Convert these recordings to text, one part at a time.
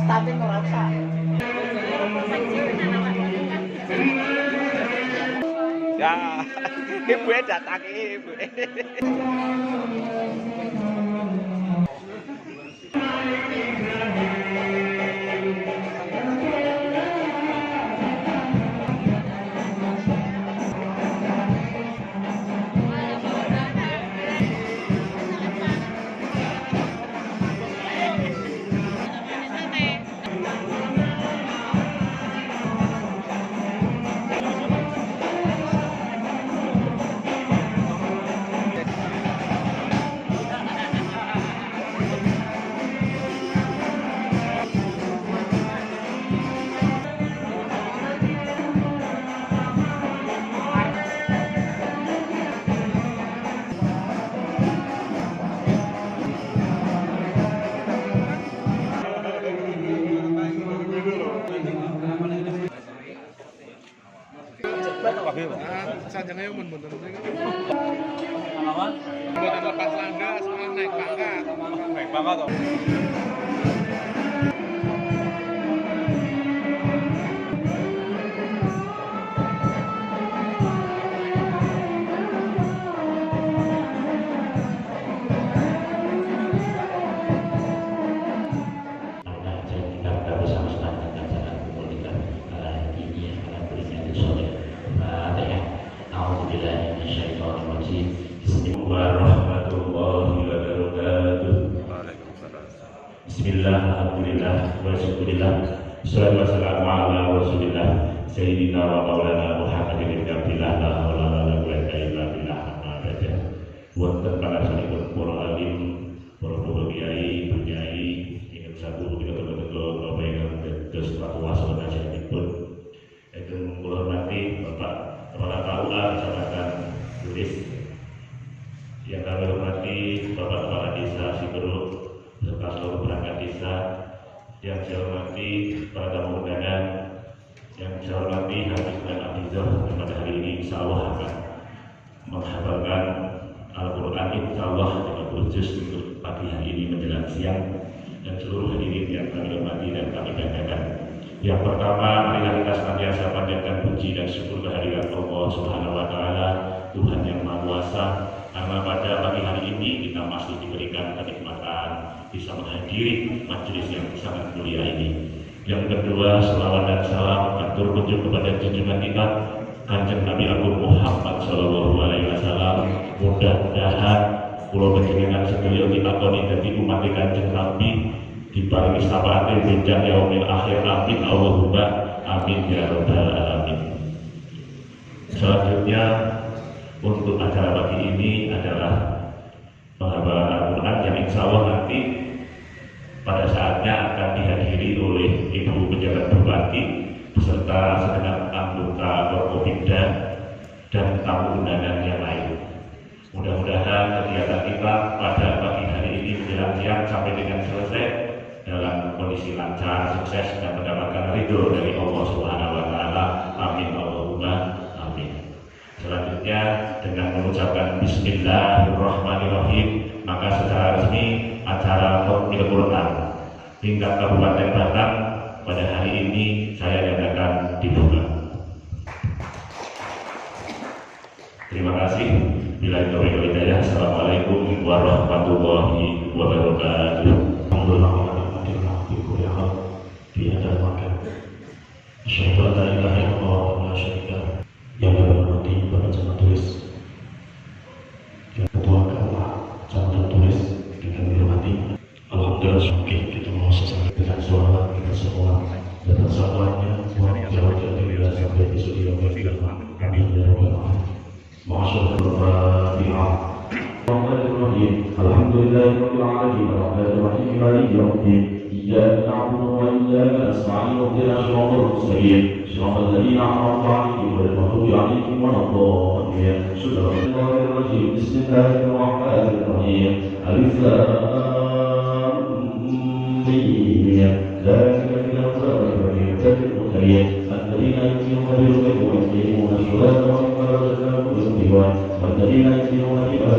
Tapi merasa ya, ibu datang ibu. Sanjangnya bener-bener buat lepas langga sekarang naik pangkat Bismillah, alhamdulillah, wa syukurillah, salatu wassalamu ala rasulillah, sayyidina wa maulana Muhammadin ibn Abdillah, la hawla wa la quwwata illa billah, amma ba'du. Wonten panasipun para alim, para kiai, bunyai, ingkang sabu kita betul-betul Bapak ingkang dados pakuwasa nasionalipun. Ingkang kula hormati Bapak Kepala KUA Kecamatan Turis, yang kami hormati Bapak Kepala Desa Siberuk serta seluruh perangkat desa, yang saya hormati para tamu undangan, yang saya hormati Hafiz dan Hafizah yang pada hari ini insya Allah akan menghafalkan Al-Quran insya Allah 30 juz untuk pagi hari ini menjelang siang, dan seluruh hadirin yang kami hormati dan kami banggakan. Yang pertama, marilah kita senantiasa panjatkan puji dan syukur kehadirat Allah Subhanahu wa Ta'ala, Tuhan yang Maha Kuasa, karena pada pagi hari ini kita masih diberikan kenikmatan bisa menghadiri majelis yang sangat mulia ini. Yang kedua, selawat dan salam atur kunjung kepada junjungan kita Kanjeng Nabi Agung Muhammad Shallallahu Alaihi Wasallam. Mudah-mudahan pulau panjenengan sedaya ditakoni dadi umat Kanjeng Nabi diparingi syafaate benjang yaumil akhir, amin Allahumma amin ya rabbal alamin. Selanjutnya untuk acara pagi ini adalah penghafalan Al-Quran yang insya Allah nanti pada saatnya akan dihadiri oleh Ibu Pejabat Bupati beserta segenap anggota Forkopimda dan tamu undangan yang lain. Mudah-mudahan kegiatan kita pada pagi hari ini menjelang siang sampai dengan selesai dalam kondisi lancar, sukses dan mendapatkan ridho dari Allah Subhanahu wa Ta'ala. Amin Allahumma amin. Selanjutnya dengan mengucapkan Bismillahirrahmanirrahim, maka secara resmi acara Hotmil Quran tingkat Kabupaten Batang pada hari ini saya nyatakan dibuka. Terima kasih. Bila itu hidayah. Assalamualaikum warahmatullahi wabarakatuh. Alhamdulillah yang berarti bacaan tulis ketua KUA catatan tulis dengan dihormati. Alhamdulillah kita mau selesai dengan suara kita semua dan sahabatnya jauh dari sampai di studio kami dari Masyaallah. Alhamdulillahirabbil alamin arrahmanir rahim maliki yaumiddin iyyaka na'budu wa iyyaka nasta'in ihdinas siratal mustaqim siratal ladzina an'amta 'alaihim ghairil maghdubi 'alaihim waladdallin. Bismillahirrahmanirrahim. Alif lam mim. Dzalika al-kitabu la raiba fihi الذين يؤمنون بالغيب ويقيمون الصلاة ومما رزقناهم ينفقون والذين يؤمنون بما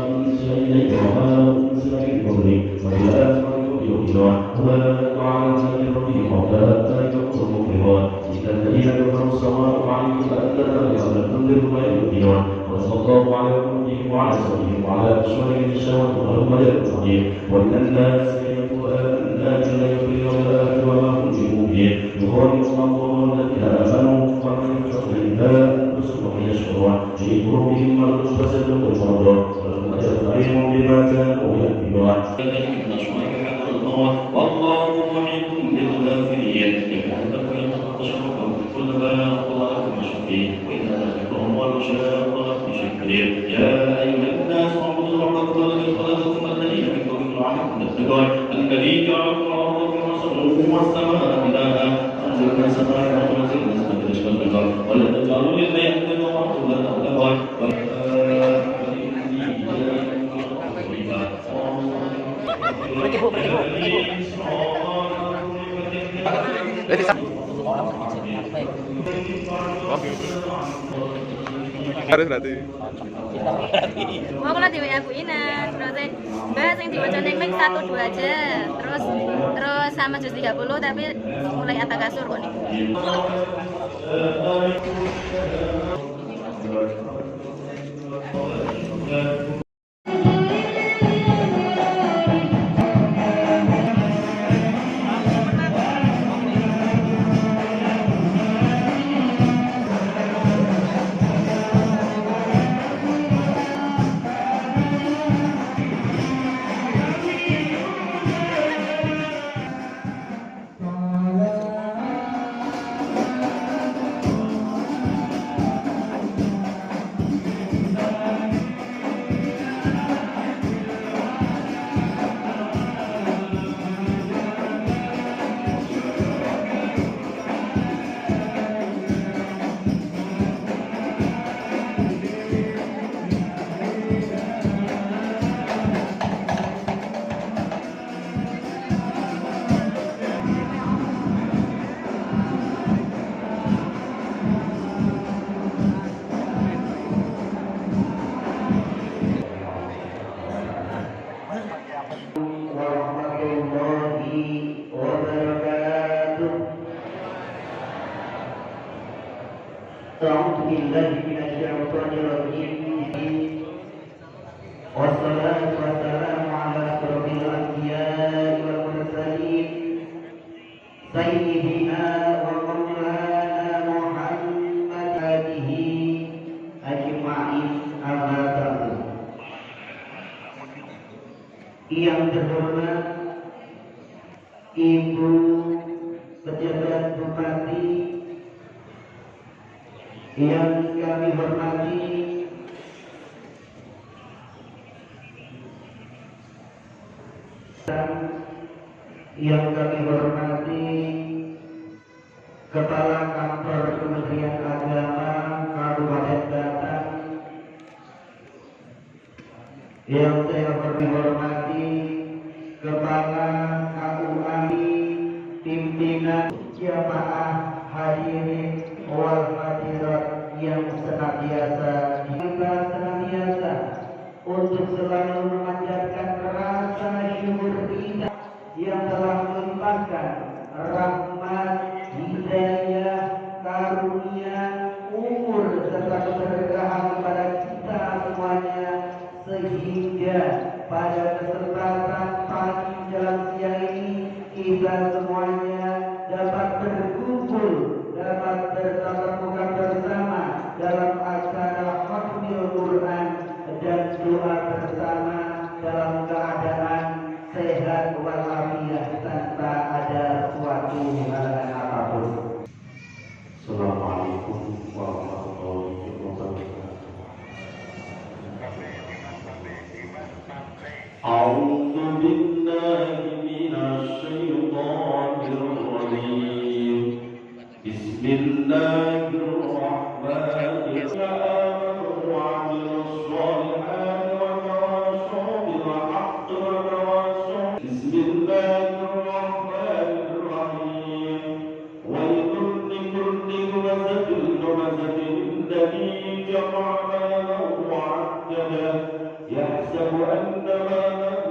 أنزل إليك وما أنزل من قبلك وبالآخرة هم يؤمنون أولئك على هدى ربهم وأولئك هم المفلحون إن الذين كفروا سواء عليهم أأنذرتهم أم لم تنذرهم لا يؤمنون وصلى الله على نبيهم وعلى سبيهم وعلى أشهرهم الشهوة ولهم يقتدين وإن الناس يقولون آمنا بالله واليوم الآخر وما هم بمؤمنين يخالفون الله الذين آمنوا ومن يكفر بالله أنفسهم يشكرون في قلوبهم مرض فزادهم مرضا ولهم أجر عليم بما كانوا يكذبون والله محيط بالكافرين يحبكم يتشركم كل ما الله مشفي وإذا ذكرهم والشاق بشكرهم يا أيها الناس اعبدوا ربكم الذي خلقكم الذين من قبلكم عنكم تتقون الذي جعلكم الأرض وسقوكم والسماء بناء أنزلنا سماء ونزلنا سماء رزقا بالأرض ولا تجعلوا لله يحمل عقوبة أولاد Harus berarti. Mau kalau di WA Bu Ina, terus bahas yang diwaca ning 1 2 aja. Terus sama juz 30 tapi mulai atas kasur kok nih. أعوذ بالله من الشيطان الرجيم والصلاة والسلام على أشرف الأنبياء والمرسلين سيدنا ومولانا محمد آله أجمعين أما بعد. Yang terhormat Ibu Pejabat Bupati yang kami hormati, dan yang kami hormati Kepala Kantor Kementerian Agama Kabupaten Batang, yang saya hormati Kepala KUA, pimpinan jamaah hadirin wal hadirat yang senantiasa untuk selalu memanjatkan rasa syukur kita yang telah melimpahkan rahmat, hidayah, karunia, umur serta keberkahan kepada بالله من الشيطان الرجيم بسم الله الرحمن الرحيم وعملوا الصالحات وتواصوا بالحق وتواصوا بسم الله الرحمن الرحيم ويل لكل همزة لمزة الذي جمع ماله وعدده يحسب أن ماله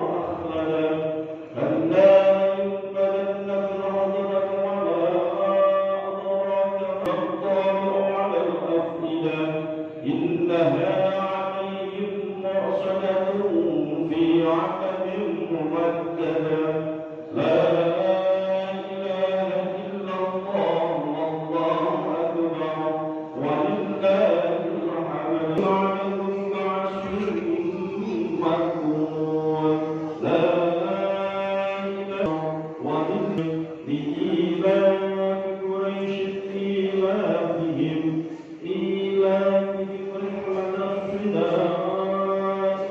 أخلده كلا ينبذن في الحطمة وما أدراك ما الطارق على الأفئدة إنها عليهم مرصدة في عمد ممددة لا إله إلا الله والله أكبر ولله الحمد عليكم بعشر مكون لا إله ومن لإيلاف قريش إيلافهم رحلة الصداع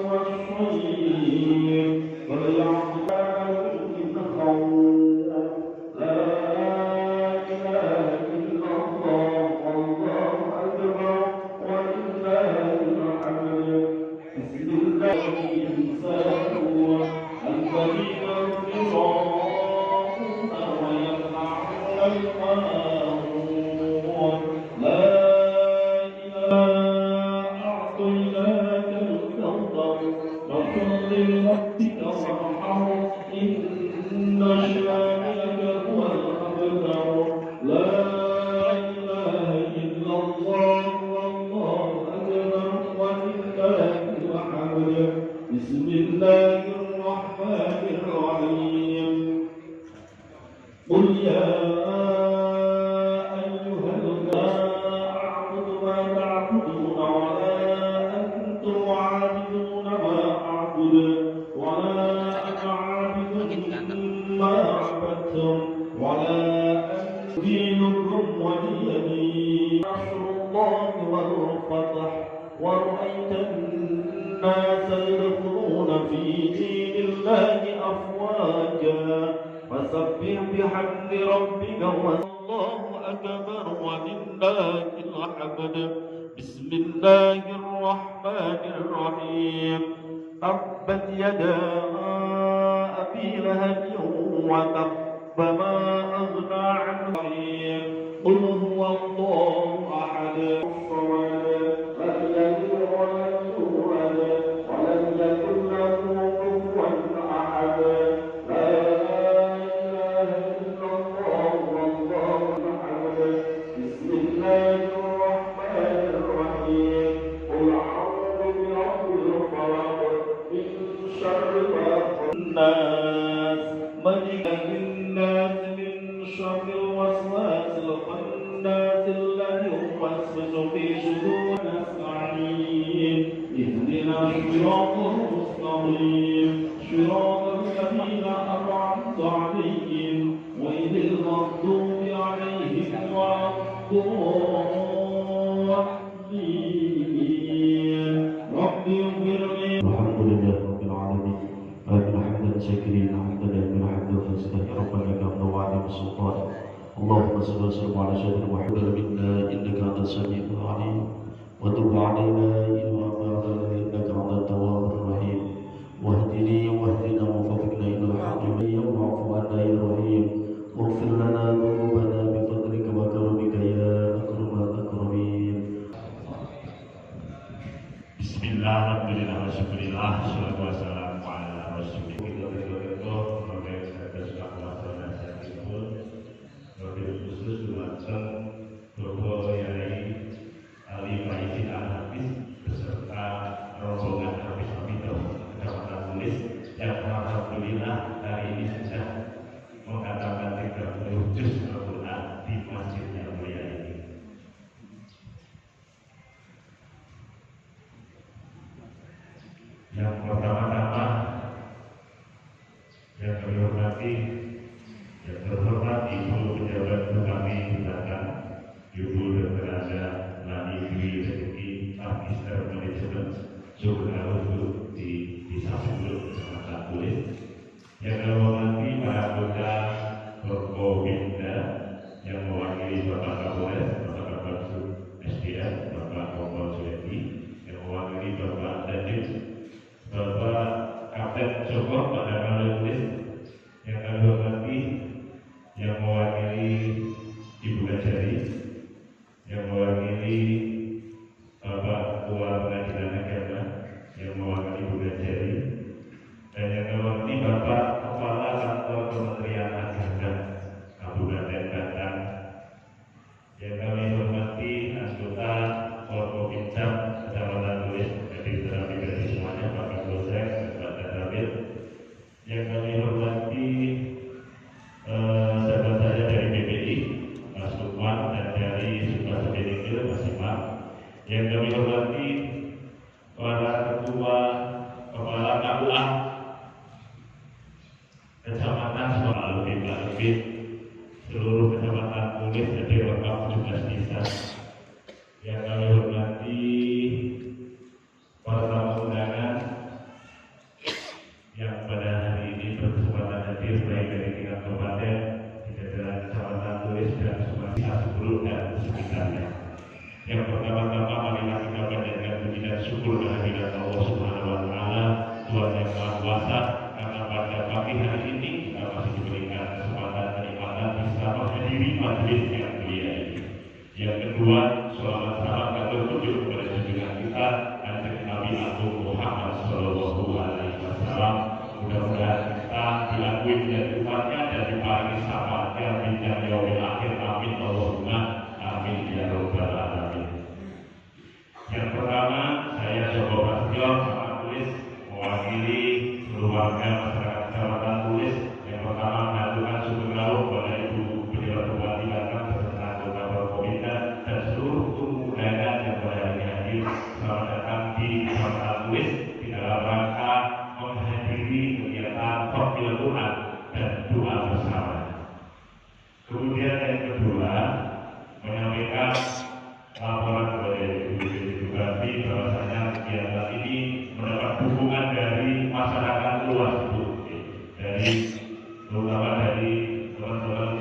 والصيف وليعبدوا من خوف لا إله إلا الله والله أكبر ولله الحمد بسم الله الإنسان الذين يطيعون ويمنعون الماعون لا إله أعطيناك الكوثر فصل لربك وارحم إن شانئك هو الأبتر لا إله إلا الله والله أكبر ولله الحمد بسم الله الرحمن الرحيم قل يا أيها الناس أعبد ما تعبدون ولا أنتم عابدون ما أعبد ولا أنا عابد ما عبدتم ولا أنتم دينكم ولي دين نصر الله والفتح ورأيت الناس يدخلون في دين الله أفواجا فسبح بحمد ربك والله أكبر ولله الحمد بسم الله الرحمن الرحيم تبت يدا أبي لهب وتب ما أغنى عنه قل هو الله أحد الصمد لم يلد ولم يولد ولم يكن له كفوا أحد لا إله إلا الله والله الحمد بسم الله الرحمن الرحيم قل أعوذ برب الفلق من شر ما خلق الناس ملك الناس من شر الوسواس الخناس الذي يوسوس في صدور الناس اهدنا الصراط المستقيم صراط الذين أنعمت عليهم غير المغضوب عليهم ولا الضالين رب اغفر لي الحمد لله رب العالمين حمدا شاكرين حمدا لله حمدا فاستغفر لك وعليم السلطان اللهم صل وسلم على سيدنا محمد منا انك انت السميع العليم وتب علينا انك انت التواب الرحيم واهدني واهدنا ووفقنا الى الحق واعف عنا يا رحيم واغفر لنا ذنوبنا بفضلك وكرمك يا اكرم الاكرمين Bismillah, alhamdulillah, wasyukurillah, salatu wassalamu ala rasulillah. Khusus dumateng Bapak Yai Ali Faizin Al-Hafiz beserta rombongan Hafiz Hafidhah Kecamatan Tulis yang alhamdulillah hari ini sudah mengatakan 30 juz Al-Quran di Masjid yang mulia ini. Yang pertama-tama yang kami hormati, yang terhormat Ibu Pejabat kami di belakang, Ibu Dr. Anda Lani Dwi Rezeki Magister Manajemen Jurnal di Desa Bulu, Kecamatan mewakili Bapak Ketua Pengadilan Agama yang mewakili Bu Gajari, dan yang mewakili Bapak Kepala Kantor Kementerian Agama Kabupaten Batang, yang kami hormati anggota Forkopimda Kecamatan Tulis, hadir secara pribadi semuanya, Pak Kapolsek, Pak Danramil, yang kami hormati sahabat saya dari BPI, Mas Lukman, dan dari Sumber Sebeningil, Mas Imam, yang kami hormati para ketua kepala KUA kecamatan Soalubin, seluruh kecamatan Tulis, jadi lengkap 17 desa, yang kami hormati para tamu undangan yang pada hari ini berkesempatan hadir baik dari tingkat kabupaten, di jajaran kecamatan Tulis dan Sumatera Selatan dan sekitarnya. Yang pertama-tama mari kita panjatkan puji dan syukur kehadirat Allah Subhanahu wa Ta'ala, Tuhan yang Maha Kuasa, karena pada pagi hari ini kita masih diberikan kesempatan kenikmatan bisa menghadiri majelis yang mulia ini. Yang kedua, sholawat salam dan bertujuh kepada junjungan kita Kanjeng Nabi Agung Muhammad Sallallahu Alaihi Wasallam. Mudah-mudahan kita diakui menjadi umatnya dan diparingi syafaatnya di yaumil akhir. Amin Allahumma amin ya rabbal alamin. Yang pertama, saya Joko Prasetyo Kecamatan Tulis mewakili seluruh warga masyarakat Kecamatan Tulis. Yang pertama, mengaturkan syukur rawuh kepada Ibu Pejabat Bupati Batang beserta anggota Forkopimda dan seluruh undangan yang pada hari ini hadir. Selamat datang di Kecamatan Tulis di dalam rangka menghadiri kegiatan Fardhu Quran dan doa bersama. Kemudian yang kedua, menyampaikan laporan kepada Ibu Bupati bahwasanya kegiatan ini mendapat dukungan dari masyarakat luas, Bu, dari terutama dari teman-teman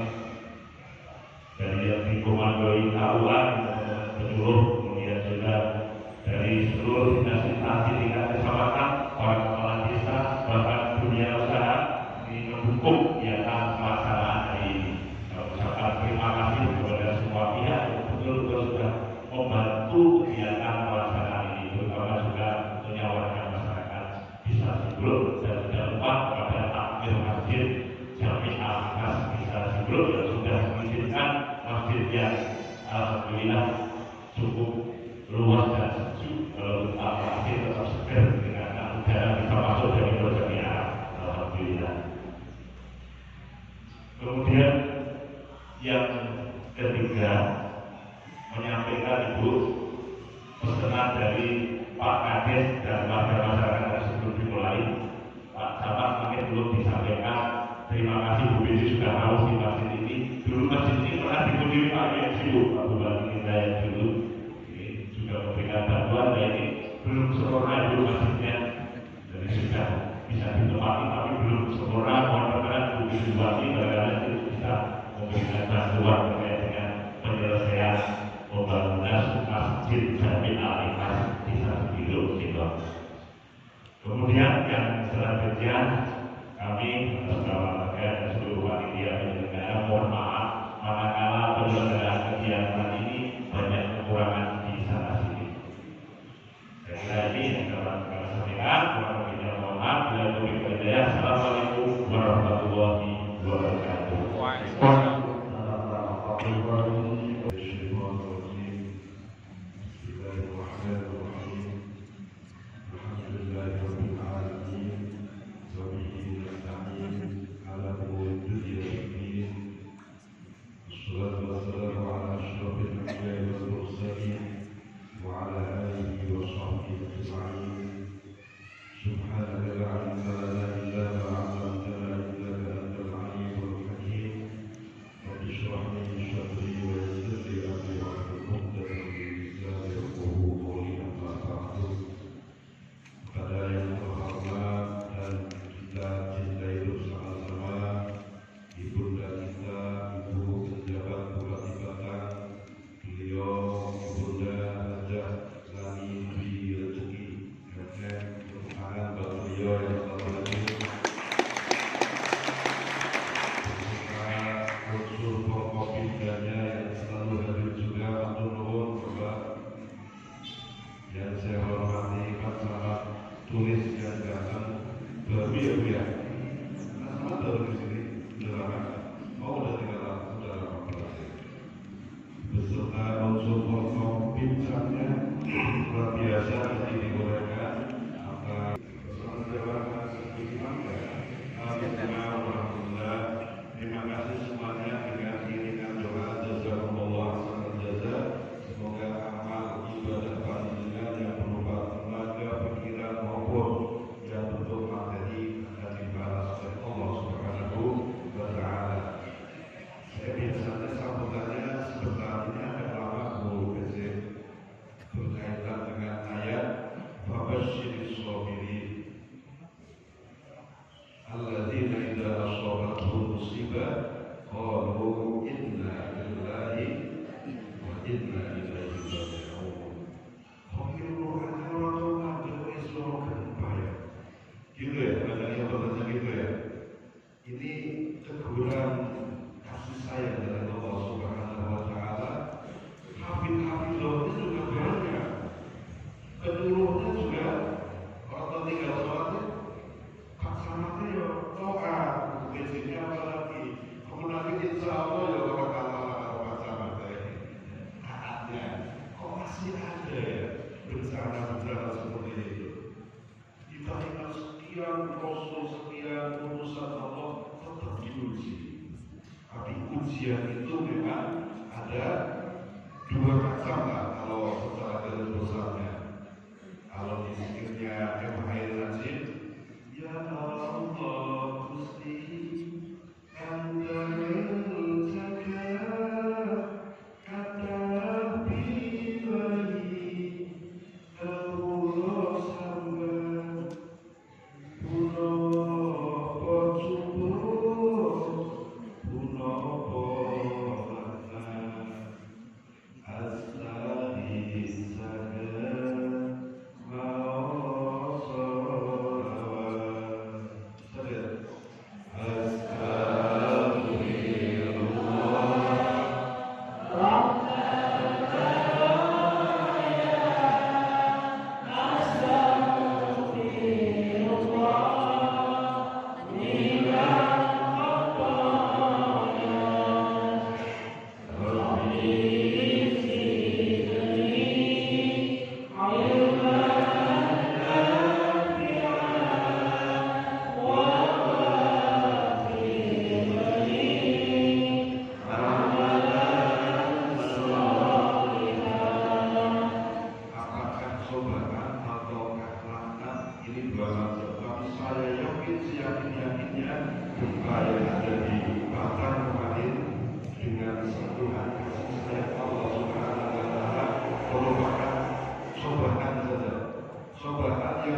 dari yang dikomandoi KUA penyuluh, kemudian juga dari seluruh instansi tingkat kecamatan, para kepala desa, bahkan dunia usaha ini mendukung kegiatan pelaksanaan hari ini. Ucapkan terima kasih kepada semua pihak yang betul-betul sudah membantu kegiatan pelaksanaan ini, terutama juga tentunya warga masyarakat Desa Sibruk, dan tidak lupa kepada takmir masjid Jami'ah Khas Desa Sibruk yang sudah mengizinkan masjid yang alhamdulillah cukup luas dan sejuk, kalau tetap masih tetap segar dengan udara bisa masuk dari berbagai arah, alhamdulillah. Kemudian yang ketiga, menyampaikan Ibu pesanan dari Pak Kades dan warga masyarakat tersebut dimulai. Pak Camat mungkin belum disampaikan. Terima kasih Bu Bidi sudah haus di masjid ini. Dulu masjid ini pernah dikundiri Pak Yesiu, Pak Bupati kita yang dulu ini juga memberikan bantuan. Dan ini belum sempurna dulu masjidnya, jadi sudah bisa ditempati tapi belum sempurna. Mohon berkenan Bu Bidi bagaimana itu bisa memberikan bantuan terkait dengan penyelesaian pembangunan masjid Jami'ah Khas Desa Sibruk gitu. Kemudian yang selanjutnya, kami atas nama warga dan seluruh panitia penyelenggara mohon maaf manakala penyelenggaraan kegiatan ini banyak kekurangan di sana sini. Saya kira ini yang dapat kami sampaikan. Kurang lebihnya mohon maaf. Bila lebih berjaya. Assalamualaikum warahmatullahi wabarakatuh. والصلاة والسلام على أشرف الأنبياء والمرسلين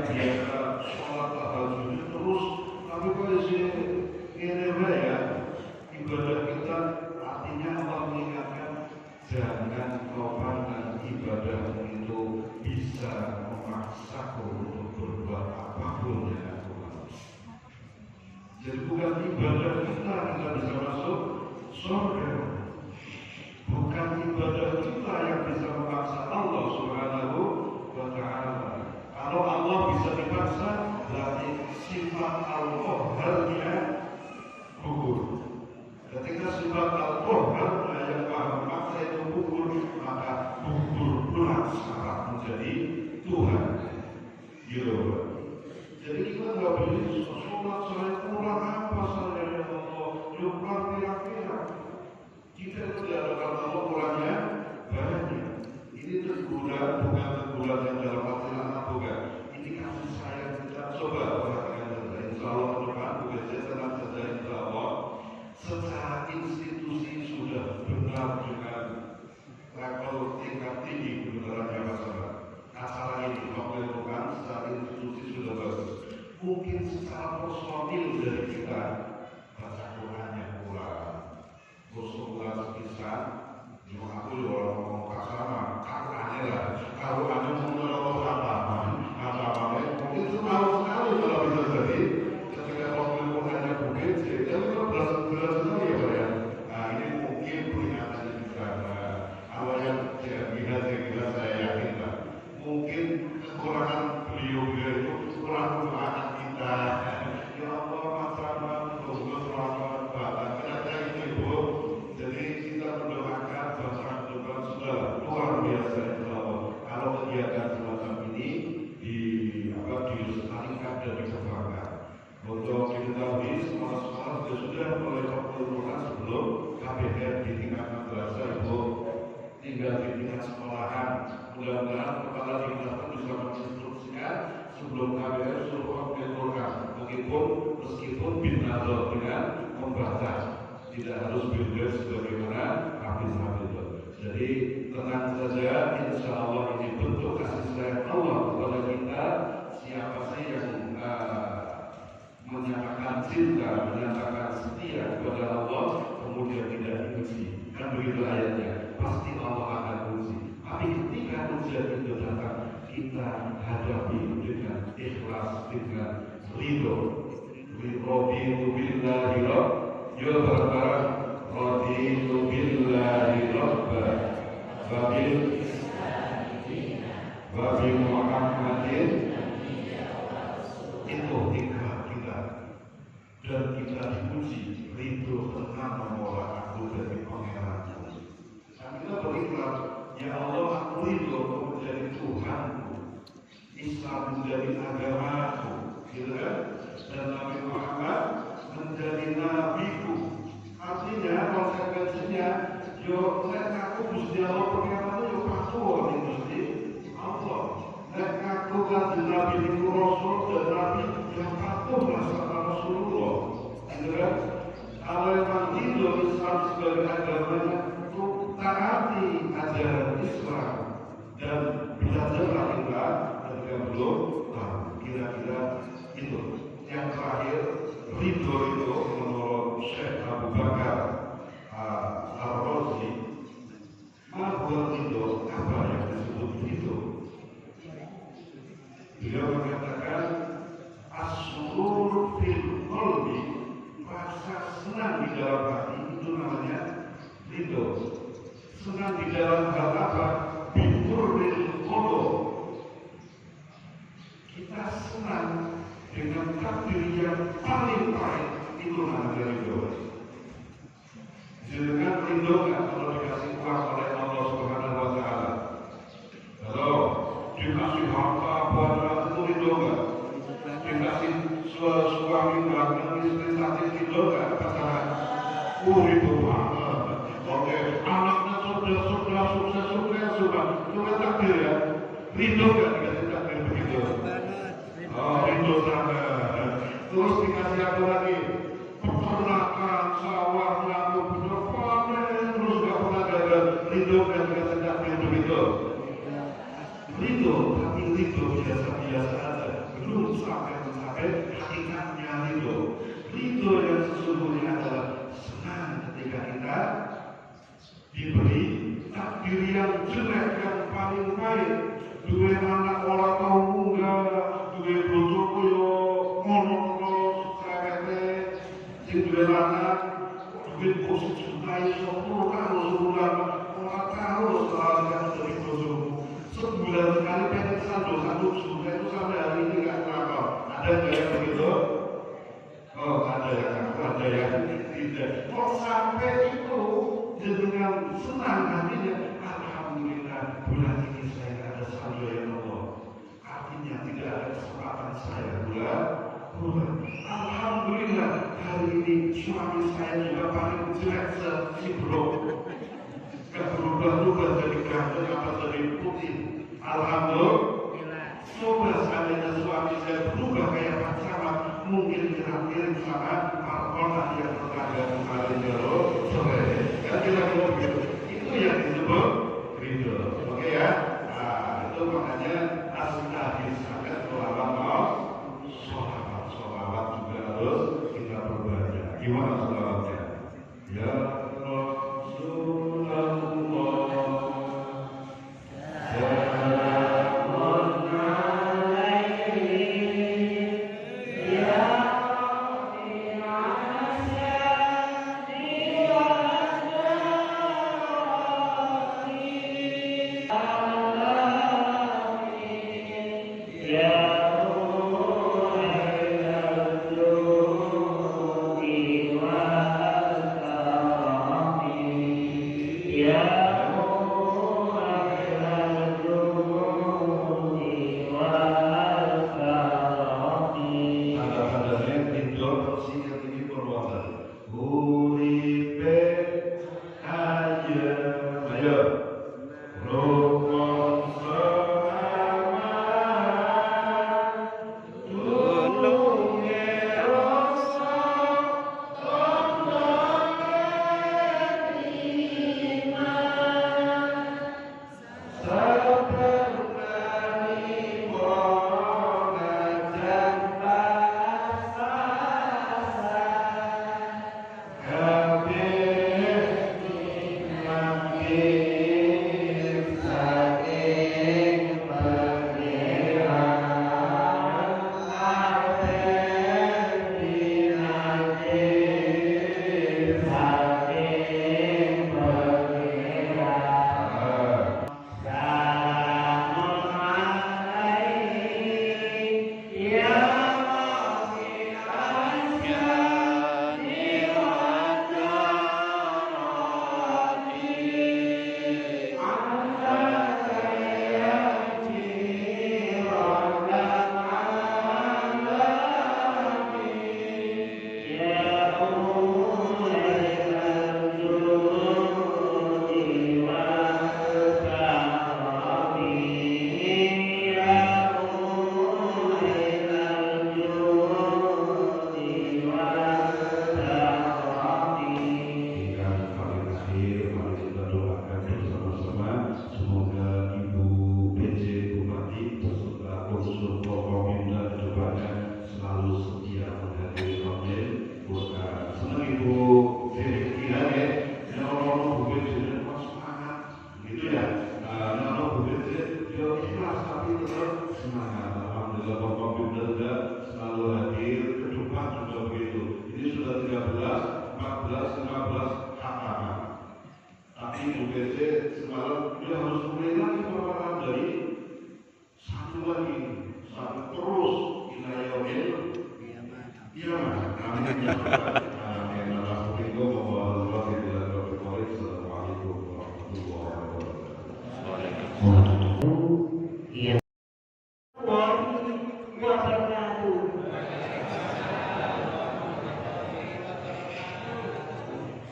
biasa sholat tahajud terus, tapi kondisi ini ya ibadah kita artinya Allah mengingatkan jangan kau pandang ibadah itu bisa memaksaku untuk berbuat apapun yang aku mau. Jadi bukan ibadah kita bisa masuk surga, bukan ibadah kita yang bisa memaksa Allah Subhanahu wa Ta'ala. Kalau Allah bisa dipaksa, berarti sifat al-Qahharnya gugur. Ketika sifat al-Qahhar yang maha memaksa itu gugur, maka gugur pula syarat menjadi Tuhan. Gitu. Jadi kita nggak boleh sholat saya kurang apa saya ya Allah, lupa kira-kira. Kita itu diadakan Allah kurangnya banyak. Ini teguran, bukan teguran yang dalam arti anak bukan. Ini kasih sayang kita. Coba perhatikan saja. Insya Allah ke depan bukan saya tenang saja insya Allah. Secara institusi sudah benar dengan level tingkat tinggi kebenarannya masalah. Acara ini melakukan secara institusi sudah bagus. Mungkin secara personil dari kita baca Qurannya kurang. Kurang sekitar, cuma aku juga ngomong kasar, aku aneh lah. Kalau aneh ngomong apa, mungkin semalu sekali kalau bisa jadi. Ketika waktu Qurannya bukit, jadi belas sekali ya Pak ya. Nah ini mungkin peringatan juga. Awalnya tidak saya yakin lah. Mungkin kekurangan beliau itu kurang kekurangan kita. Ya Allah, masalah kekurangan bahan. Kenapa itu Ibu? Jadi kita mendoakan bahasa Tuhan sudah luar biasa insya Allah. Kalau kegiatan semacam ini dilestarikan dan dikembangkan. Untuk diketahui sekolah-sekolah sudah mulai pertemuan sebelum KBR di tingkat madrasah itu tinggal di tingkat sekolahan. Mudah-mudahan kepala dinas bisa menginstruksikan sebelum KBR suruh mengumpulkan. Meskipun binazar dengan membaca. Tidak harus bebas sebagaimana habis-habis. Jadi tenang saja, insya Allah ini bentuk kasih sayang Allah kepada kita. Siapa sih yang menyatakan cinta, menyatakan setia kepada Allah, kemudian tidak diuji, kan begitu ayatnya. Pasti Allah akan uji. Tapi ketika ujian itu datang, kita hadapi dengan ikhlas, dengan ridho. Raditu billahi rabb. Yo bareng-bareng. Raditu billahi rabb. Wabil Muhammadin. Itu ikhlas kita. Dan kita diuji ridho tenang menolak aku dari pangeranku. Dan kita berikhlas, ya Allah aku ridho menjadi Tuhanku, Islam menjadi agamaku, gitu kan? Dan Nabi Muhammad menjadi nabiku. Artinya konsekuensinya, yo nek aku Gusti Allah pangeran yo patuh ning Gusti Allah. Nek aku kanjeng Nabi niku rasul dan nabi yang patuh sama Rasulullah. Gitu kan? Kalau memang hidup Islam sebagai agamanya, itu taati ajaran Islam dan belajarlah kita ketika belum tahu. Kira-kira itu. Yang terakhir, ridho itu menurut Syekh Abu Bakar Ar-Razi. Mahwa ridho, apa yang disebut ridho? Beliau mengatakan as-surur fil qalbi, rasa senang di dalam hati, itu namanya ridho. Senang di dalam hal apa? Biturril qadar. Kita senang dengan takdir yang paling baik, itu namanya ridho. Jangan ridho kalau dikasih uang oleh Allah Subhanahu wa Ta'ala. Kalau dikasih harta buat itu ridho nggak? Dikasih suami banyak istri sakit ridho nggak? Pasangan, ridho banget. Oke, anaknya sudah sukses sudah. Itu takdir ya. Ridho nggak dikasih takdir begitu? Oh, ridho sangat. Terus dikasih apa lagi? Peternakan, sawah, lampu, bener panen, terus gak pernah gagal. Ridho kan dikasih takdir begitu. Ridho, tapi ridho biasa-biasa aja. belum sampai mencapai hakikatnya ridho. Ridho yang sesungguhnya adalah senang ketika kita diberi takdir yang jelek yang paling baik. Duwe anak ora tau munggah, duwe bojo koyo ngono terus cerewete, sing duwe anak duwe posisi juta iso karo sebulan ora tahu soalnya dari bojomu. Sebulan sekali pengen saldo 1 juta itu sampai hari ini nggak terapa. Ada nggak yang begitu? Oh ada yang aku, ada yang tidak. Kok sampai itu dengan senang hatinya, alhamdulillah bulan ini saya ada saldo yang Allah. Artinya tidak ada kesempatan saya bulan. Alhamdulillah hari ini suami saya juga paling jelek sebelum. Gak berubah-ubah dari ganteng apa dari putih. Alhamdulillah. Coba seandainya suami saya berubah kayak Pak Camat, mungkin mirip sama Pak Konak yang tetangga kemarin jero sore. Kan kira-kira begitu. Itu yang disebut ridho. Oke ya. Nah itu makanya asli sangat ulama sholawat juga harus kita perbanyak. Gimana sholawatnya? Ya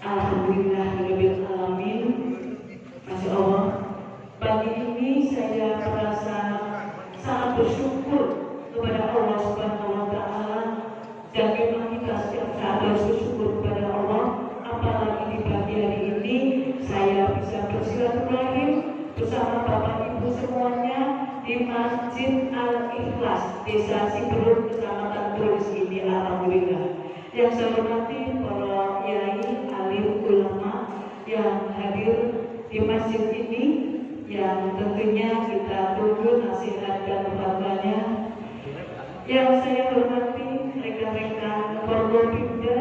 Alhamdulillahirrahmanirrahim. Masya Allah, pagi ini saya merasa sangat bersyukur di Masjid Al-Ikhlas, Desa Siberut, Kecamatan Tulis ini, alhamdulillah. Yang saya hormati para yai, alim, ulama yang hadir di masjid ini, yang tentunya kita tunggu nasihat dan fatwanya. Yang saya hormati rekan-rekan Forkopimda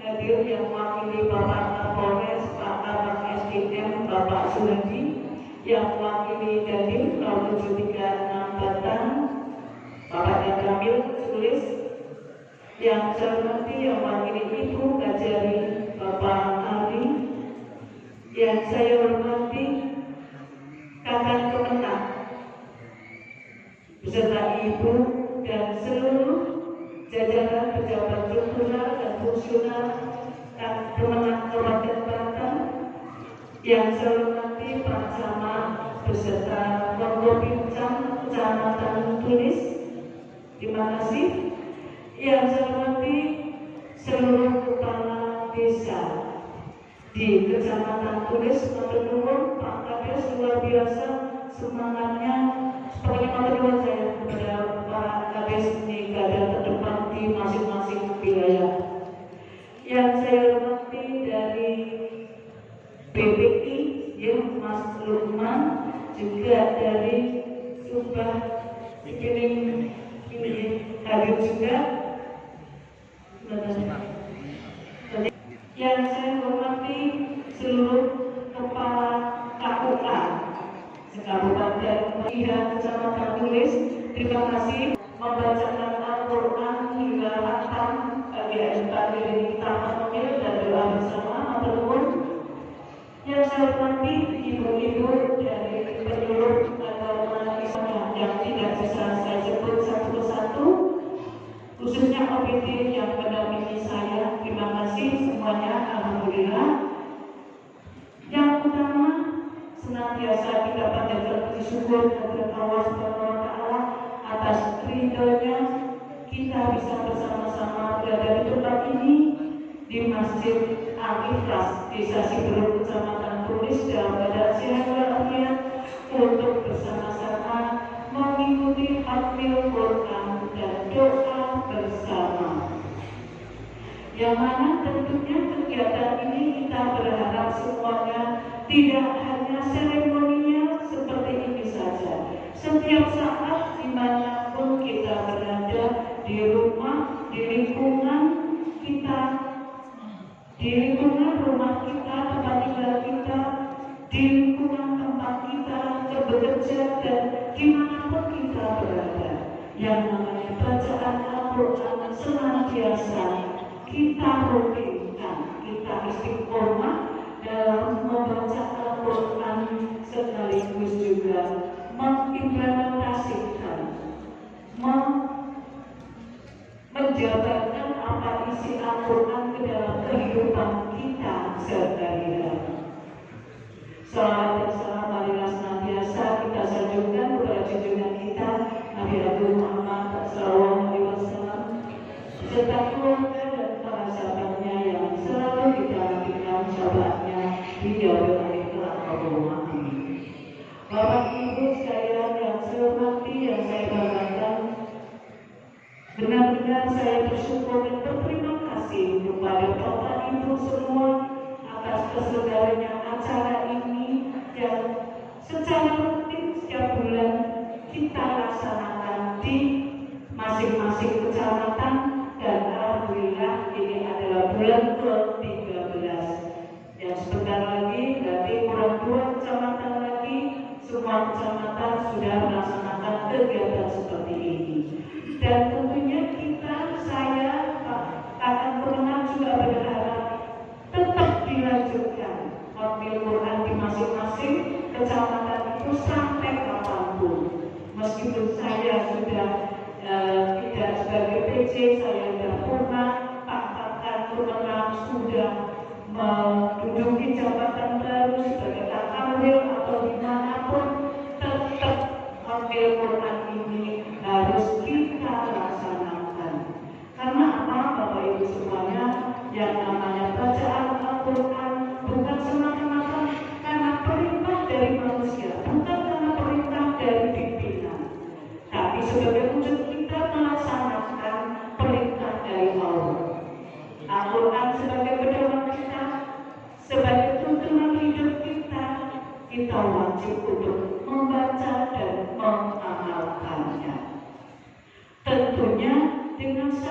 hadir yang mewakili Bapak Kapolres, Pak Kabak SDM, Bapak Suradi, yang mewakili Dandim 0736 Batang, Bapak Kamil Sulis, yang saya hormati yang mewakili Ibu Kajari, Bapak Ali, yang saya hormati kakak kemenang beserta Ibu dan seluruh jajaran pejabat struktural dan fungsional kemenang Kabupaten Banten, yang saya hormati Pak Camat beserta Forkopimcam Kecamatan Tulis, terima kasih. Yang saya hormati seluruh kepala desa di Kecamatan Tulis, matur nuwun Pak Kades, luar biasa semangatnya. Seperti matur nuwun saya kepada Pak Kades ini garda terdepan di masing-masing wilayah. Yang saya hormati dari BPI, ya Mas Lukman, juga dari Subah Piring hadir juga. Yang saya hormati seluruh kepala KUA Kabupaten dan Kecamatan Tulis, terima kasih membacakan Al-Quran hingga khatam bagi adik-adik kita mengambil dan doa bersama matur. Yang saya hormati ibu-ibu dari penyuluh agama Islam yang tidak bisa saya sebut satu persatu, khususnya OPD yang mendampingi saya, terima kasih semuanya, alhamdulillah. Yang utama, senantiasa kita panjatkan puji syukur kepada Allah Subhanahu wa Ta'ala atas ridhonya kita bisa bersama-sama berada di tempat ini di Masjid Al-Ikhlas, Desa Siberut, Kecamatan Tulis, dalam keadaan sehat walafiat untuk bersama-sama mengikuti khatmil Quran dan doa bersama. Yang mana tentunya kegiatan ini kita berharap semuanya tidak hanya seremonial seperti ini saja. Setiap saat dimanapun kita berada, di rumah, di lingkungan kita, di lingkungan rumah kita, tempat tinggal kita, di lingkungan tempat kita bekerja, dan dimanapun kita berada, yang namanya bacaan Al-Quran senantiasa kita rutinkan, kita istiqomah dalam membaca Al-Quran, sekaligus juga mengimplementasikan, menjabarkan apa isi Al-Quran ke dalam kehidupan kita sehari-hari. Salawat dan salam marilah senantiasa kita sanjungkan kepada junjungan kita Nabi Agung Muhammad sallallahu alaihi wasallam, serta keluarga dan para sahabatnya yang selalu kita nantikan sahabatnya di yaumil akhir kelak. Bapak Ibu sekalian yang saya hormati, yang saya banggakan, benar-benar saya bersyukur dan berterima kasih kepada Bapak Ibu semua atas terselenggaranya acara ini yang secara rutin setiap bulan kita laksanakan di masing-masing kecamatan, dan alhamdulillah ini adalah bulan ke-13 yang sebentar lagi berarti kurang 2 kecamatan lagi semua kecamatan sudah melaksanakan kegiatan seperti ini. Dan tentunya kita, saya akan pemenang juga berharap tetap dilanjutkan khatmil Quran di masing-masing kecamatan itu sampai kapanpun. Meskipun saya sudah tidak sebagai PJ, saya sudah purna, Pak Kakak pemenang sudah menduduki jabatan baru sebagai Kakamil atau dimanapun, tetap khatmil Quran ini harus kita laksanakan. Karena apa, Bapak Ibu semuanya, yang namanya bacaan Al-Quran bukan semata-mata karena perintah dari manusia, bukan karena perintah dari pimpinan,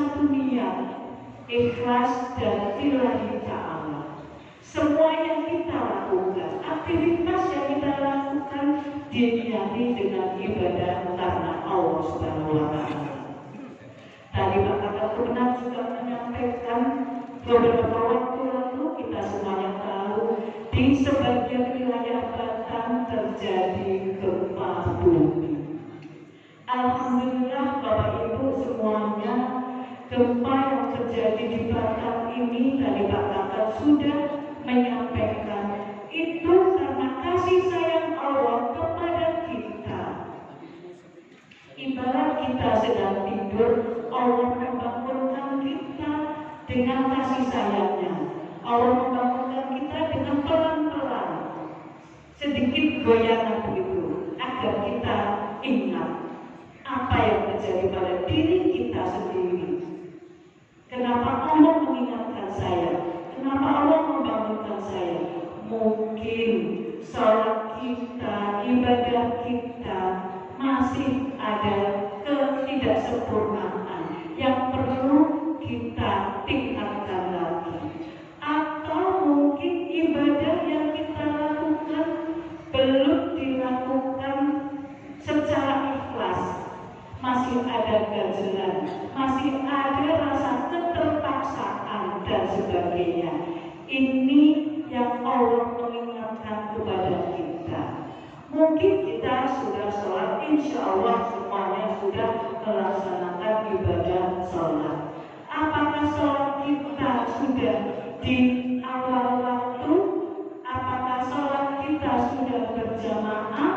satu niat, ikhlas dan lillahi ta'ala. Semua yang kita lakukan, aktivitas yang kita lakukan diniati dengan ibadah karena Allah Subhanahu wa Ta'ala. Tadi Pak Kakak Purna juga menyampaikan beberapa waktu lalu kita semuanya tahu di sebagian wilayah Batam terjadi gempa bumi. Alhamdulillah Bapak Ibu semuanya, gempa yang terjadi di Batam ini tadi Pak Kakak sudah menyampaikan itu karena kasih sayang Allah kepada kita. Ibarat kita sedang tidur, Allah membangunkan kita dengan kasih sayangnya. Allah membangunkan kita dengan pelan-pelan, sedikit goyangan begitu, agar kita ingat apa yang terjadi pada diri kita sendiri. Kenapa Allah mengingatkan saya? Kenapa Allah membangunkan saya? Mungkin sholat kita, ibadah kita masih ada ketidaksempurnaan yang perlu kita tingkatkan lagi. Atau mungkin ibadah yang kita lakukan belum dilakukan secara ikhlas, masih ada ganjelan, masih ada rasa keterpaksaan dan sebagainya. Ini yang Allah mengingatkan kepada kita. Mungkin kita sudah sholat, insya Allah semuanya sudah melaksanakan ibadah sholat. Apakah sholat kita sudah di awal waktu? Apakah sholat kita sudah berjamaah?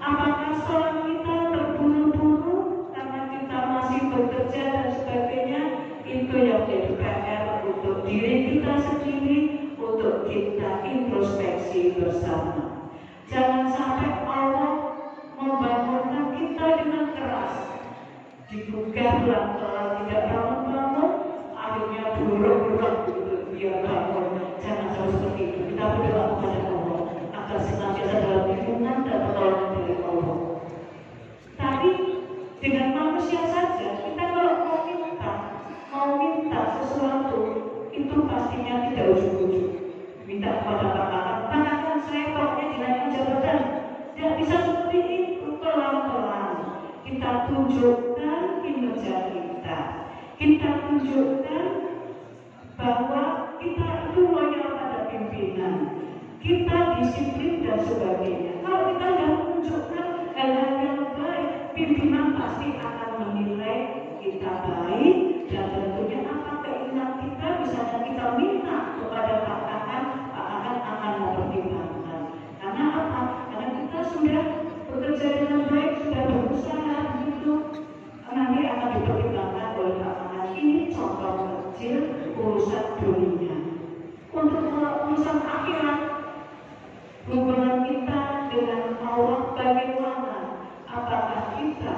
Apakah sholat kita terburu-buru karena kita masih bekerja dan sebagainya? Itu yang jadi PR untuk diri kita sendiri, untuk kita introspeksi bersama. Jangan sampai Allah membangunkan kita dengan keras, digugah pelan-pelan, tidak bangun-bangun, akhirnya buruk-buruk gitu, biar bangun. Jangan sampai seperti itu. Kita berdoa kepada Allah agar senantiasa dalam lindungan dan pertolongan dari Allah. Tapi dengan manusia saja, kita kalau mau minta sesuatu, itu pastinya tidak ujug-ujug. Minta kepada katakan saya pokoknya dinaikkan jabatan. Tidak bisa seperti itu, pelan-pelan. Kita tunjukkan kinerja kita. Kita tunjukkan bahwa kita itu loyal pada pimpinan. Kita disiplin dan sebagainya. Kalau kita sudah menunjukkan hal-hal yang baik, pimpinan pasti akan menilai kita baik dan tentunya apa keinginan kita, misalnya kita minta kepada Pak Akan akan mempertimbangkan. Karena apa? Karena kita sudah bekerja dengan baik, sudah berusaha begitu, nanti akan dipertimbangkan oleh Pak Akan. Ini contoh kecil urusan dunia. Untuk urusan akhirat, hubungan kita dengan Allah bagaimana? Apakah kita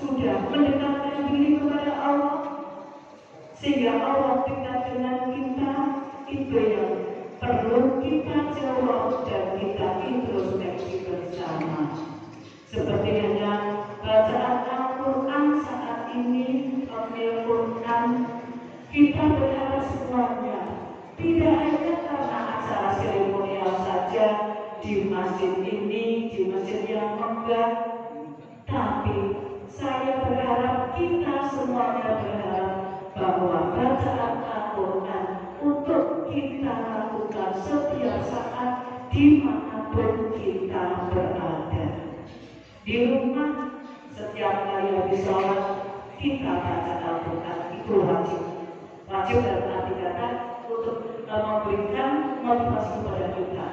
sudah mendekatkan diri kepada Allah sehingga Allah dekat dengan kita? Itu yang perlu kita jawab dan kita introspeksi bersama. Seperti hanya bacaan Al-Quran saat ini, Al-Quran, kita berharap semuanya tidak hanya karena acara seremonial saja di masjid ini, di masjid yang megah, tapi saya berharap kita semuanya berharap bahwa bacaan Al-Quran untuk kita lakukan setiap saat dimanapun kita berada. Di rumah setiap kali habis sholat kita baca Al-Quran, itu wajib. Wajib dalam arti kata untuk memberikan motivasi kepada kita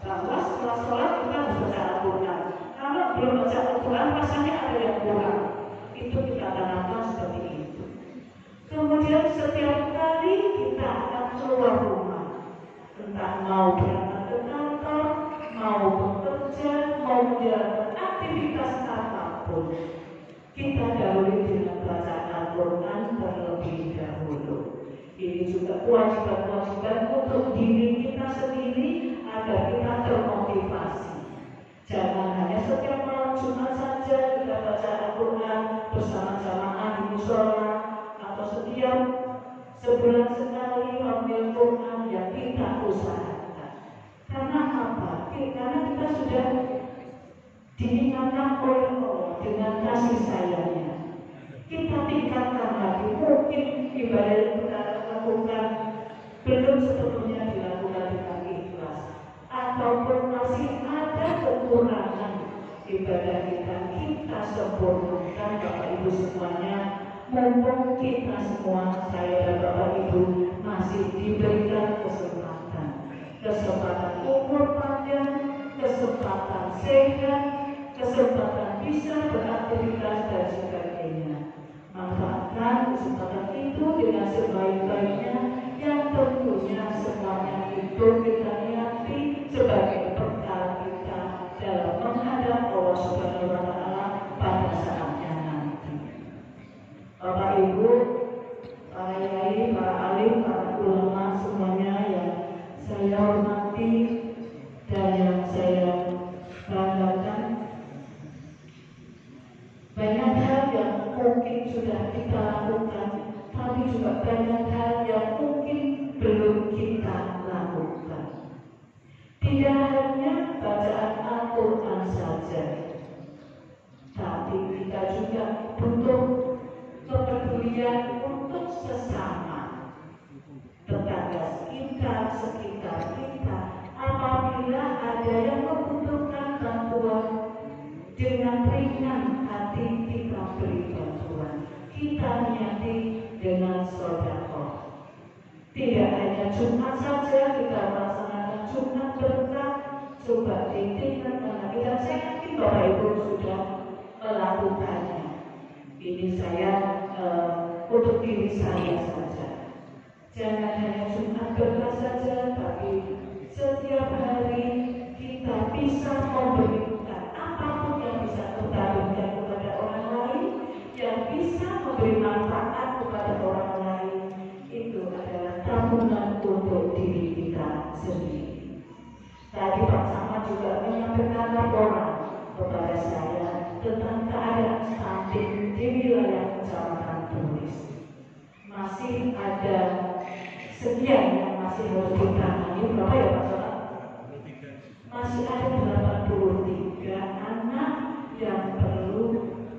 bahwa setelah sholat kita harus baca Al-Quran. Kalau belum baca Al-Quran rasanya ada yang kurang. Itu kita tanamkan seperti itu. Kemudian setiap kali kita akan keluar rumah, entah mau berangkat ke kantor, mau bekerja, mau menjalankan aktivitas apapun, kita dahului dengan bacaan Al-Quran terlebih dahulu. Ini juga kewajiban-kewajiban untuk diri kita sendiri agar kita termotivasi. Jangan hanya setiap malam Jumat saja kita baca Al-Quran bersama jamaah di musola, atau setiap sepenuhnya dilakukan dengan ikhlas, ataupun masih ada kekurangan ibadah kita sempurnakan Bapak Ibu semuanya. Mumpung kita semua, saya dan Bapak Ibu masih diberikan kesempatan umur panjang, kesempatan sehat, kesempatan bisa beraktivitas dan sebagainya. Manfaatkan kesempatan itu dengan sebaik-baiknya, yang tentunya semuanya itu kita niati sebagai bekal kita dalam menghadap Allah Subhanahu wa Ta'ala pada saatnya nanti. Bapak Ibu, para yai, para alim, para ulama semuanya yang saya hormati dan yang saya banggakan, banyak hal yang mungkin sudah kita lakukan, tapi juga banyak hal yang mungkin belum kita lakukan. Tidak hanya bacaan Al-Quran saja, tapi kita juga butuh kepedulian untuk sesama, tetangga kita, sekitar kita. Apabila ada yang membutuhkan bantuan, dengan ringan hati kita beri bantuan, kita niati dengan sedekah. Tidak hanya Jumat saja kita melaksanakan Jumat berkah, coba diingatkan karena kita, saya yakin Bapak Ibu sudah melakukannya. Ini saya untuk diri saya saja. Jangan hanya Jumat berkah saja, tapi setiap hari kita bisa memberikan apapun yang bisa kita berikan kepada orang lain, yang bisa memberi manfaat kepada orang lain. Itu adalah tabungan untuk diri kita sendiri. Tadi Pak Camat juga menyampaikan laporan kepada saya tentang keadaan stunting di wilayah Kecamatan Tulis. Masih ada sekian yang masih harus ditangani. Berapa ya Pak Camat? Masih ada 83 anak yang perlu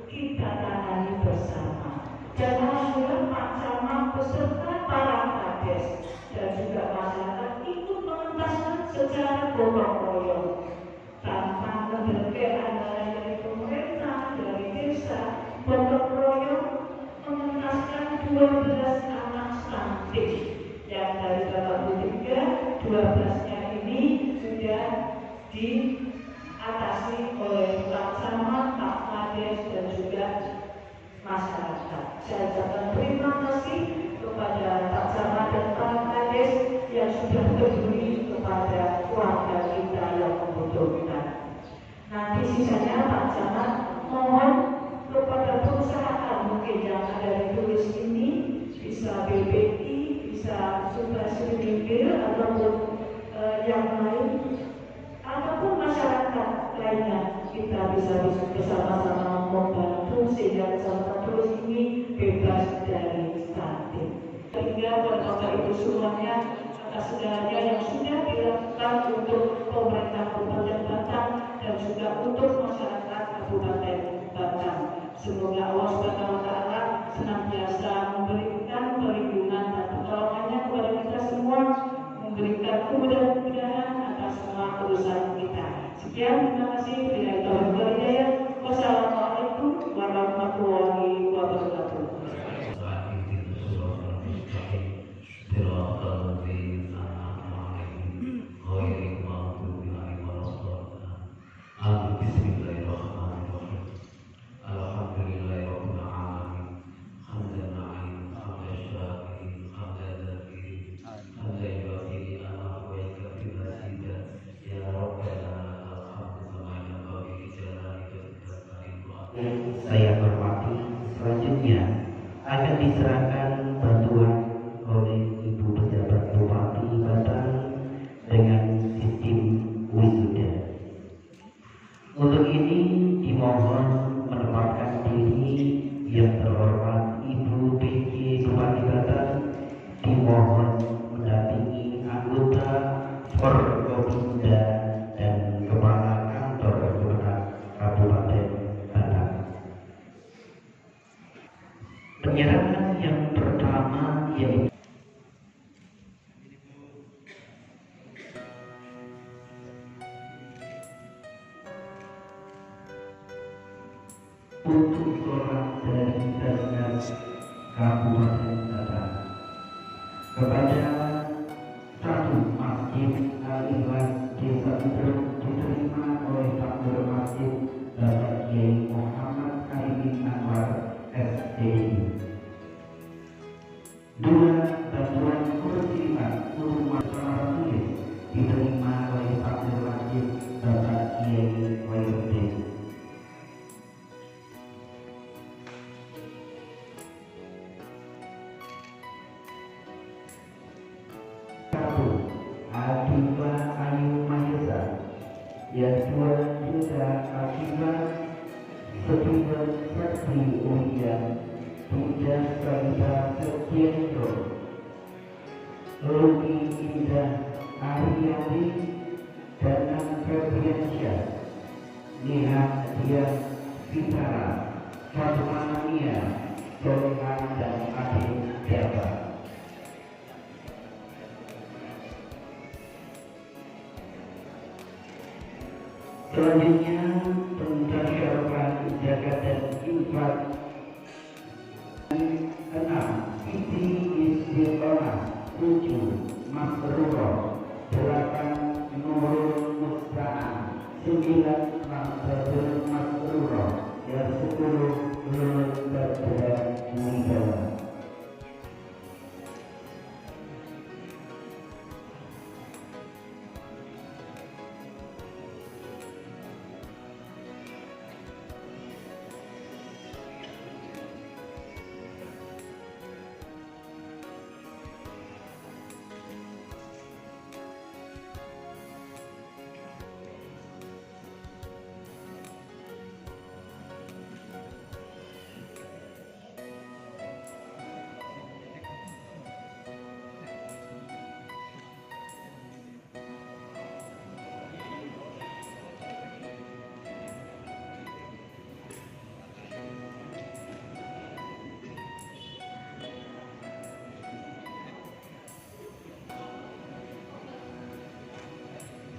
kita tangani bersama. Dan alhamdulillah Pak Camat beserta para kades dan juga masyarakat ikut mengentaskan secara gotong royong tanpa berbagai antara dari pemerintah, dari desa, gotong royong mengentaskan 12 anak stunting yang dari 83, 12-nya ini sudah diatasi oleh Pak Camat, Pak Kades dan juga masyarakat. Saya ucapkan terima kasih kepada Pak Camat dan Pak Kades yang sudah peduli kepada keluarga kita yang membutuhkan. Nanti sisanya Pak Camat mohon kepada perusahaan mungkin yang ada di Tulis ini, bisa BPI, bisa Subsidi Pinggir ataupun yang lain, ataupun masyarakat lainnya, kita bisa bersama-sama membantu sehingga Kecamatan Tulis ini bebas dari stunting. Sehingga buat Bapak Ibu semuanya, atas segalanya yang sudah dilakukan untuk pemerintah Kabupaten Batang dan juga untuk masyarakat Kabupaten Batang. Semoga Allah Subhanahu wa Ta'ala senantiasa memberikan perlindungan dan pertolongannya kepada kita semua, memberikan kemudahan-kemudahan atas semua urusan kita. Sekian, terima kasih. Wassalamualaikum warahmatullahi wabarakatuh. Saya hormati, selanjutnya akan diserahkan bantuan oleh Ibu Pejabat Bupati Batang dengan sistem wisuda. Untuk ini dimohon menempatkan diri yang terhormat Ibu PJ Bupati Batang, dimohon mendampingi anggota Forkopimda dan Kepala Kantor Kelurahan Kabupaten Batang. Penyerahan yang pertama yaitu untuk sholat dari Dinas Kabupaten Batang. Kepada satu masjid Al-Ikhlas Desa Udruk diterima oleh Fakir Masjid Bapak Kiai Muhammad Haimin Anwar SDI. Dua bantuan kursi lipat untuk masalah tulis diterima oleh Fakir Masjid Bapak Kiai Wayudin. Akibat Ayu Mahesa yang 2 juta akibat Steven Sakti Ulian Bunda Sarita Setiendro Luki Indah Ariani Danang Febriansyah Nihat Dian Fitara Fatmania Solehan dan Adil Jawa. Selanjutnya pentasyaran zakat dan infak 6 Siti Istiqomah 7 Masrurah 8 Nurul Musta'an 9 Mahfadul Masrurah dan 10 Nurul Badra Wibawa.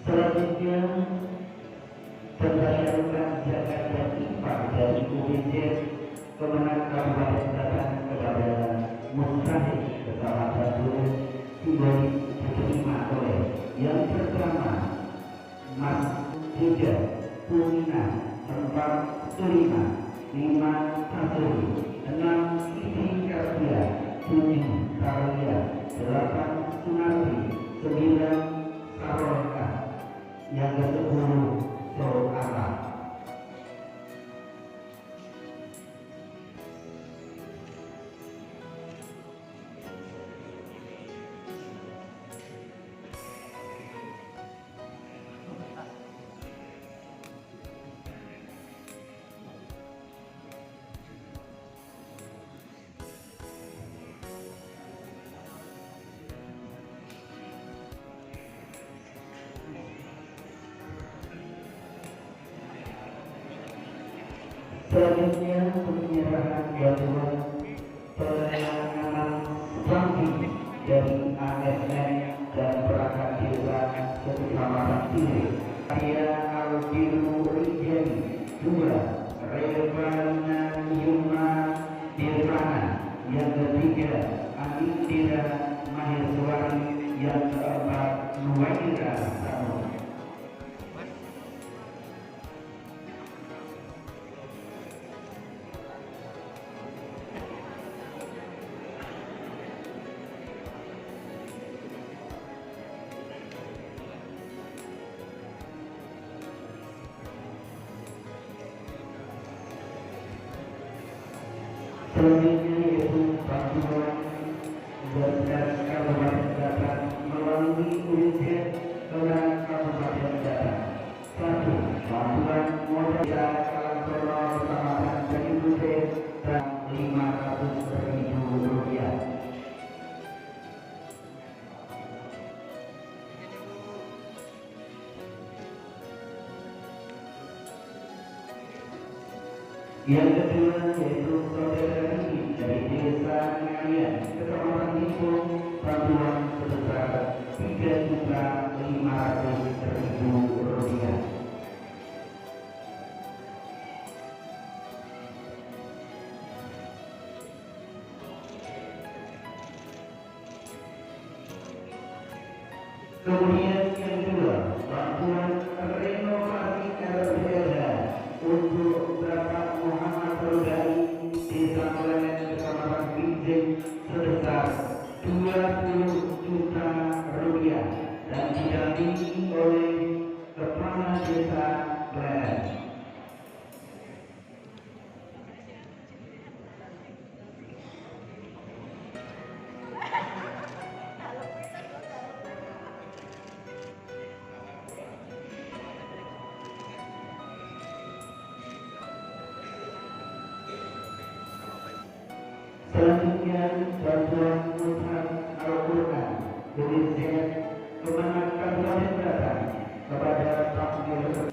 Selanjutnya pentasyaran zakat dan infak dari UBJ Kemenang Kabupaten Batang kepada Mustahik Kecamatan Dulu simbolis diterima oleh yang pertama Mas Tiga Pumina 4 Sulima 5 Tasuri 6 Siti Kardia 7 Karia 8 Sunardi 9 Saroka yang ke-10 Soala. Selanjutnya penyerahan bantuan penanganan stunting dari ASN dan perangkat desa Kecamatan Tire. Saya Albiru Rijani 2 Revana Yuma Dirmana yang ketiga Anindira Maheswari yang keempat Nuwaira Sano. Selanjutnya yaitu bantuan dari Kabupaten Batang melalui UNICEF Kemenang Kabupaten Batang. 1. Bantuan modal Kalantono Kecamatan Jatiluhur dan Rp500.000. Yang kedua yaitu saudara Riki dari Desa Ngalian, Kecamatan Tipung, bantuan sebesar Rp3.500.000. Kemudian yang kedua, bantuan renovasi LPLA untuk Bapak Muhammad Rodai Desa Melemen Kecamatan Binjai sebesar 20 juta rupiah dan didampingi oleh Kepala Desa Melemen. Selanjutnya bantuan mushaf Al-Quran UNICEF Kemenang Kabupaten Batang kepada takmir.